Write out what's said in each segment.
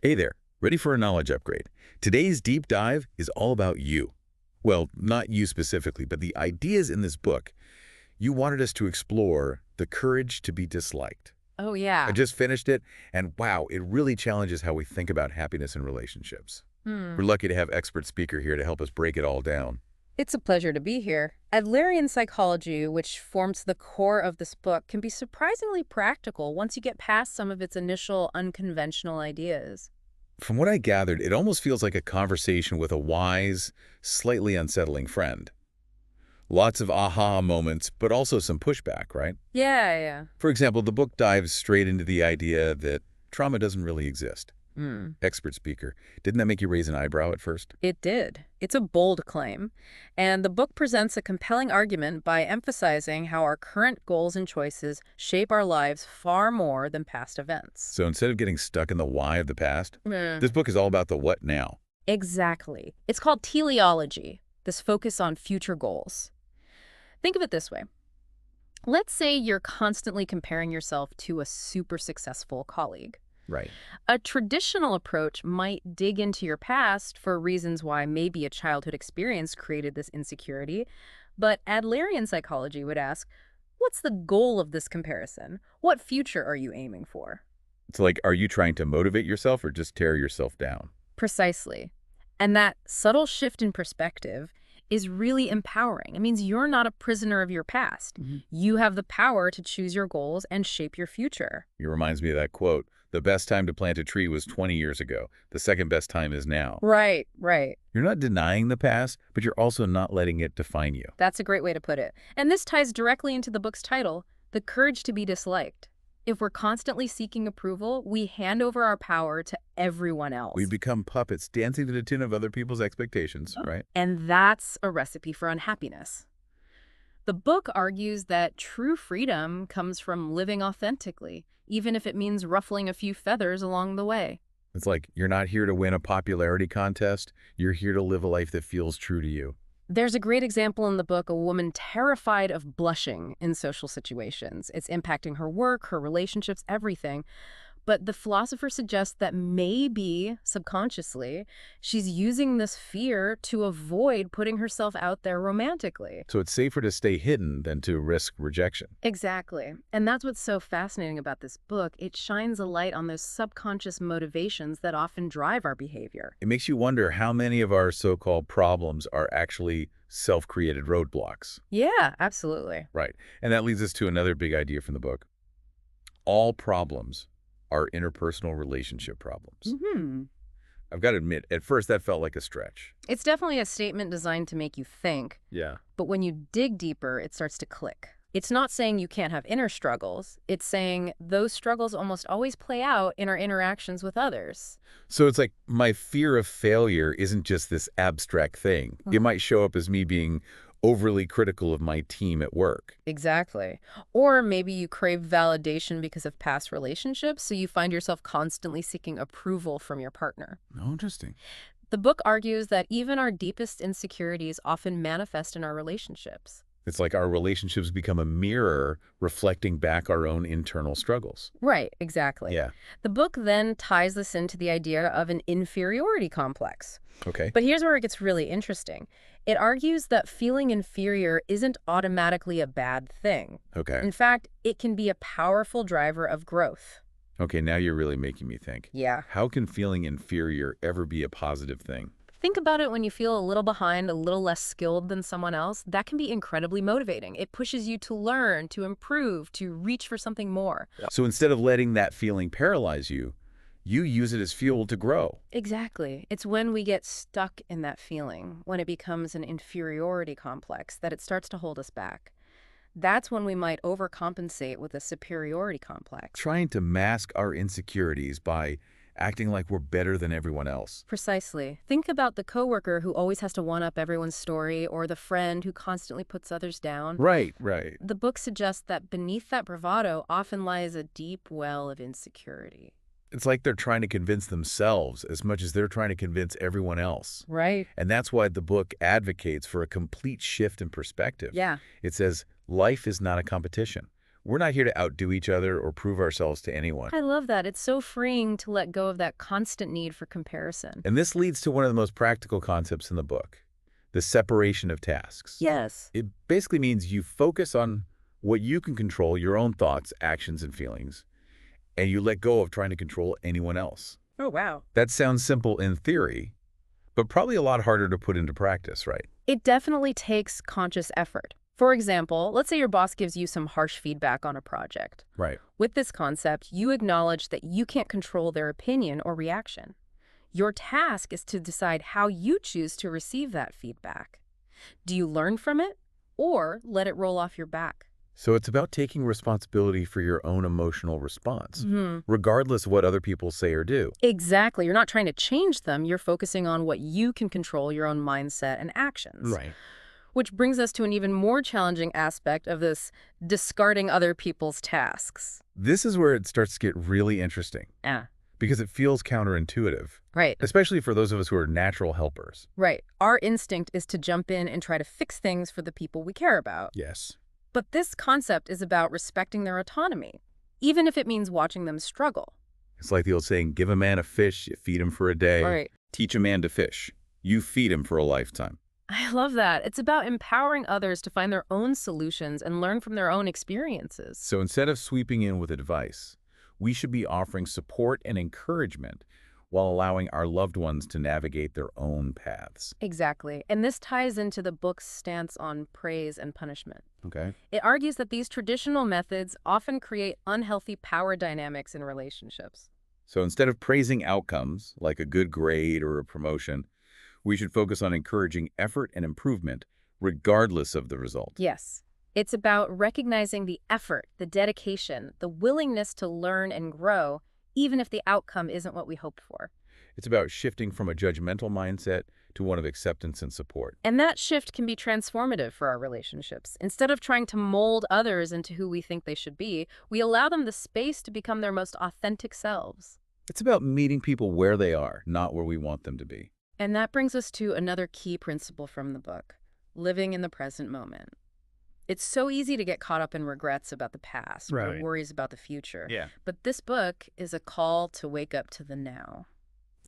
Hey there, ready for a knowledge upgrade? Today's deep dive is all about you. Well, not you specifically, but the ideas in this book. You wanted us to explore the courage to be disliked. Oh, I yeah. just finished it, and wow, it really challenges how we think about happiness in relationships. Hmm. We're lucky to have expert speaker here to help us break it all down. It's a pleasure to be here. Adlerian psychology, which forms the core of this book, can be surprisingly practical once you get past some of its initial unconventional ideas. From what I gathered, it almost feels like a conversation with a wise, slightly unsettling friend. Lots of aha moments, but also some pushback, right? Yeah. For example, the book dives straight into the idea that trauma doesn't really exist. Hmm. Expert speaker. Didn't that make you raise an eyebrow at first? It did. It's a bold claim. And the book presents a compelling argument by emphasizing how our current goals and choices shape our lives far more than past events. So instead of getting stuck in the why of the past, Hmm. this book is all about the what now. Exactly. It's called teleology, this focus on future goals. Think of it this way. Let's say you're constantly comparing yourself to a super successful colleague. Right. A traditional approach might dig into your past for reasons why maybe a childhood experience created this insecurity, but Adlerian psychology would ask, what's the goal of this comparison? What future are you aiming for? It's like, are you trying to motivate yourself or just tear yourself down? Precisely. And that subtle shift in perspective is really empowering. It means you're not a prisoner of your past. You have the power to choose your goals and shape your future. It reminds me of that quote, the best time to plant a tree was 20 years ago. The second best time is now. Right. You're not denying the past, but you're also not letting it define you. That's a great way to put it. And this ties directly into the book's title, The Courage to be Disliked. If we're constantly seeking approval, we hand over our power to everyone else. We become puppets dancing to the tune of other people's expectations, right? And that's a recipe for unhappiness. The book argues that true freedom comes from living authentically, even if it means ruffling a few feathers along the way. It's like, you're not here to win a popularity contest. You're here to live a life that feels true to you. There's a great example in the book, a woman terrified of blushing in social situations. It's impacting her work, her relationships, everything. But the philosopher suggests that maybe, subconsciously, she's using this fear to avoid putting herself out there romantically. So it's safer to stay hidden than to risk rejection. Exactly. And that's what's so fascinating about this book. It shines a light on those subconscious motivations that often drive our behavior. It makes you wonder how many of our so-called problems are actually self-created roadblocks. Yeah, absolutely. Right. And that leads us to another big idea from the book. All problems are interpersonal relationship problems. I've got to admit, at first that felt like a stretch. It's definitely a statement designed to make you think, Yeah. but when you dig deeper, it starts to click. It's not saying you can't have inner struggles. It's saying those struggles almost always play out in our interactions with others. So it's like my fear of failure isn't just this abstract thing. It might show up as me being overly critical of my team at work. Exactly. Or maybe you crave validation because of past relationships, so you find yourself constantly seeking approval from your partner. Oh, interesting. The book argues that even our deepest insecurities often manifest in our relationships. It's like our relationships become a mirror reflecting back our own internal struggles. Right, exactly. Yeah. The book then ties this into the idea of an inferiority complex. Okay. But here's where it gets really interesting. It argues that feeling inferior isn't automatically a bad thing. Okay. In fact, it can be a powerful driver of growth. Okay, now you're really making me think. Yeah. How can feeling inferior ever be a positive thing? Think about it when you feel a little behind, a little less skilled than someone else. That can be incredibly motivating. It pushes you to learn, to improve, to reach for something more. So instead of letting that feeling paralyze you, you use it as fuel to grow. Exactly. It's when we get stuck in that feeling, when it becomes an inferiority complex, that it starts to hold us back. That's when we might overcompensate with a superiority complex. Trying to mask our insecurities by acting like we're better than everyone else. Precisely. Think about the coworker who always has to one-up everyone's story, or the friend who constantly puts others down. Right. The book suggests that beneath that bravado often lies a deep well of insecurity. It's like they're trying to convince themselves as much as they're trying to convince everyone else. Right. And that's why the book advocates for a complete shift in perspective. Yeah. It says, life is not a competition. We're not here to outdo each other or prove ourselves to anyone. I love that. It's so freeing to let go of that constant need for comparison. And this leads to one of the most practical concepts in the book, the separation of tasks. Yes. It basically means you focus on what you can control, your own thoughts, actions, and feelings, and you let go of trying to control anyone else. Oh, wow. That sounds simple in theory, but probably a lot harder to put into practice, right? It definitely takes conscious effort. For example, let's say your boss gives you some harsh feedback on a project. Right. With this concept, you acknowledge that you can't control their opinion or reaction. Your task is to decide how you choose to receive that feedback. Do you learn from it or let it roll off your back? So it's about taking responsibility for your own emotional response, regardless of what other people say or do. Exactly. You're not trying to change them. You're focusing on what you can control, your own mindset and actions. Right. Which brings us to an even more challenging aspect of this discarding other people's tasks. This is where it starts to get really interesting because it feels counterintuitive, Right. especially for those of us who are natural helpers. Right. Our instinct is to jump in and try to fix things for the people we care about. Yes. But this concept is about respecting their autonomy, even if it means watching them struggle. It's like the old saying, give a man a fish, you feed him for a day. Right. Teach a man to fish, you feed him for a lifetime. I love that. It's about empowering others to find their own solutions and learn from their own experiences. So instead of sweeping in with advice, we should be offering support and encouragement while allowing our loved ones to navigate their own paths. Exactly. And this ties into the book's stance on praise and punishment. Okay. It argues that these traditional methods often create unhealthy power dynamics in relationships. So instead of praising outcomes, like a good grade or a promotion, we should focus on encouraging effort and improvement, regardless of the result. Yes. It's about recognizing the effort, the dedication, the willingness to learn and grow, even if the outcome isn't what we hoped for. It's about shifting from a judgmental mindset to one of acceptance and support. And that shift can be transformative for our relationships. Instead of trying to mold others into who we think they should be, we allow them the space to become their most authentic selves. It's about meeting people where they are, not where we want them to be. And that brings us to another key principle from the book, living in the present moment. It's so easy to get caught up in regrets about the past or worries about the future. Yeah. But this book is a call to wake up to the now.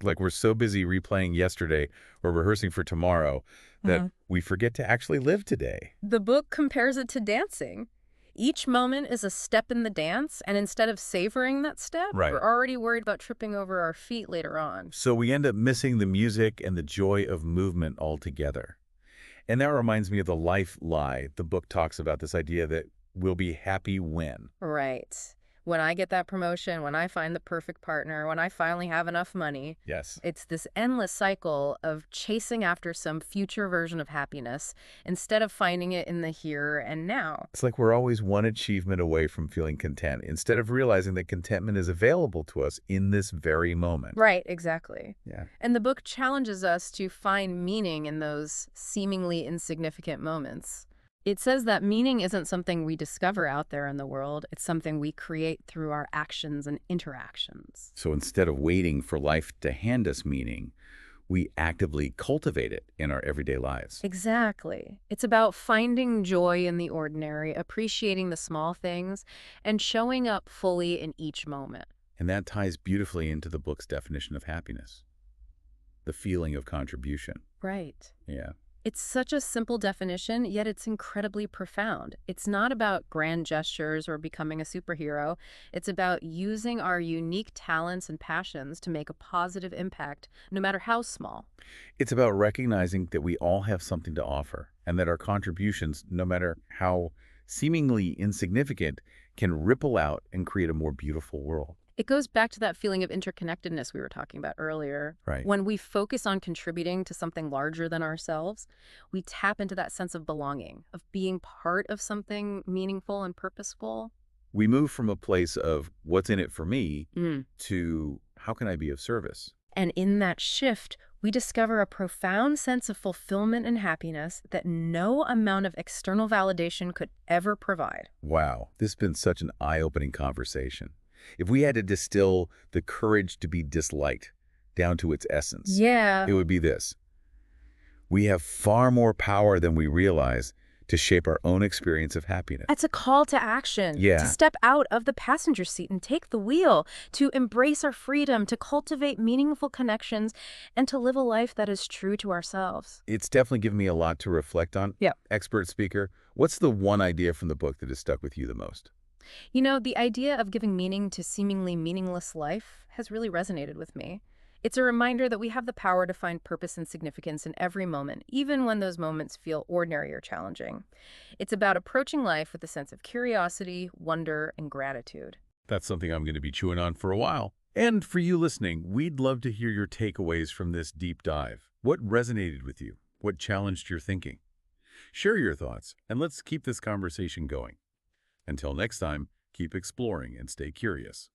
Like we're so busy replaying yesterday or rehearsing for tomorrow that we forget to actually live today. The book compares it to dancing. Each moment is a step in the dance, and instead of savoring that step, we're already worried about tripping over our feet later on. So we end up missing the music and the joy of movement altogether. And that reminds me of the life lie. The book talks about this idea that we'll be happy when. Right. When I get that promotion, when I find the perfect partner, when I finally have enough money. Yes. It's this endless cycle of chasing after some future version of happiness instead of finding it in the here and now. It's like we're always one achievement away from feeling content, instead of realizing that contentment is available to us in this very moment. Right, exactly. Yeah. And the book challenges us to find meaning in those seemingly insignificant moments. It says that meaning isn't something we discover out there in the world. It's something we create through our actions and interactions. So instead of waiting for life to hand us meaning, we actively cultivate it in our everyday lives. Exactly. It's about finding joy in the ordinary, appreciating the small things, and showing up fully in each moment. And that ties beautifully into the book's definition of happiness, the feeling of contribution. Right. Yeah. It's such a simple definition, yet it's incredibly profound. It's not about grand gestures or becoming a superhero. It's about using our unique talents and passions to make a positive impact, no matter how small. It's about recognizing that we all have something to offer and that our contributions, no matter how seemingly insignificant, can ripple out and create a more beautiful world. It goes back to that feeling of interconnectedness we were talking about earlier. Right. When we focus on contributing to something larger than ourselves, we tap into that sense of belonging, of being part of something meaningful and purposeful. We move from a place of what's in it for me to how can I be of service? And in that shift, we discover a profound sense of fulfillment and happiness that no amount of external validation could ever provide. Wow, this has been such an eye-opening conversation. If we had to distill the courage to be disliked down to its essence, it would be this. We have far more power than we realize to shape our own experience of happiness. It's a call to action, to Yeah, step out of the passenger seat and take the wheel, to embrace our freedom, to cultivate meaningful connections, and to live a life that is true to ourselves. it's definitely given me a lot to reflect on. Yeah. Expert speaker, what's the one idea from the book that has stuck with you the most? You know, the idea of giving meaning to seemingly meaningless life has really resonated with me. It's a reminder that we have the power to find purpose and significance in every moment, even when those moments feel ordinary or challenging. It's about approaching life with a sense of curiosity, wonder, and gratitude. That's something I'm going to be chewing on for a while. And for you listening, we'd love to hear your takeaways from this deep dive. What resonated with you? What challenged your thinking? Share your thoughts, and let's keep this conversation going. Until next time, keep exploring and stay curious.